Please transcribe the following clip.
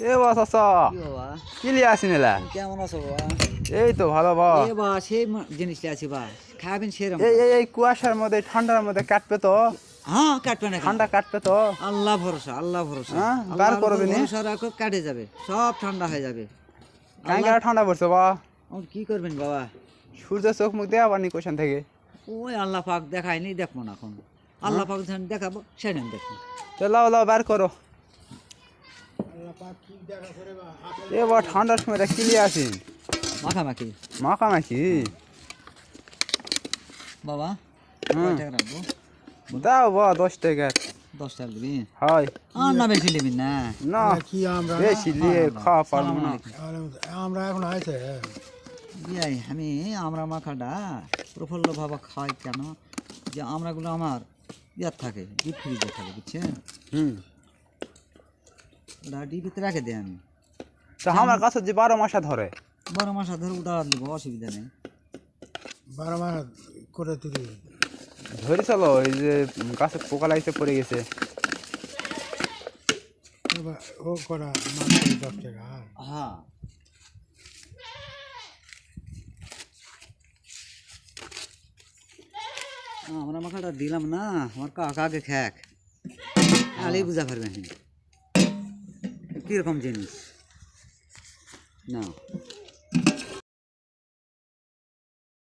এ বা চাচা কি বাবা কি লিয়ে আসিন এলা? কেমন আছো বাবা? এই তো ভালো বা। এ বা সেই জিনিসটা আছে বা, খাবেন সেরকম। এই কুয়াশার মধ্যে ঠান্ডার মধ্যে কাটবে তো? হ্যাঁ কাটবে না কেন? ঠান্ডা কাটবে তো? আল্লাহ ভরসা, আল্লাহ ভরসা, হ্যাঁ বার আল্লাহর উপর করবে নি? ভরসা রাখো, কাটে যাবে, সব ঠান্ডা হয়ে যাবে। কাই আল্লাহ কাটা ঠান্ডা পড়ছে বা? কি করবেন বাবা? সূর্য চোখ মুখ দেওয়া পানি কোশান থেকে। ওই আল্লাহ পাক দেখায়নি, দেখবো না এখন। আল্লাহ পাক যখন দেখাবো সেদিন দেখবো। তো লাও লাও বার করো। এ বা ঠান্ডার সময় কি লিয়ে আসিন? মাখামাখি মাখামাখি বাবা, হুম কয় টাকা রাখবো? দাও বা 10 টাকা। 10 টাকা দিবি? হয় আর না বেশি নিবি না। না কি আমরা না? বেশি নিয়ে খাওয়া পারবো সালাম না। আলাইকুম। আমরা এখন আইছে ইয়াই আমি আমরা মাখাটা প্রফুল্ল ভাবা খাই কেন, যে আমরাগুলো আমার ইয়ার থাকে, ডিপ ফ্রিজে থাকে, বুঝছেন? হুম ওটা ডিপিতে রেখে দেয় আমি। তো আমার কাছে যে 12 মাসা ধরে। 12 মাস ধরে উদাহরণ দেবো, অসুবিধা নেই। 12 মাস করে তুই ধরে চলো এই যে গাছে পোকা লাগছে পড়ে গেছে। ও করা মাত্র 10 টাকা। হ্যাঁ আমরা মাখাটা দিলাম না, আমার কাকাকে খ্যাক আলেই বুঝা পারবেন কিরকম জিনিস না।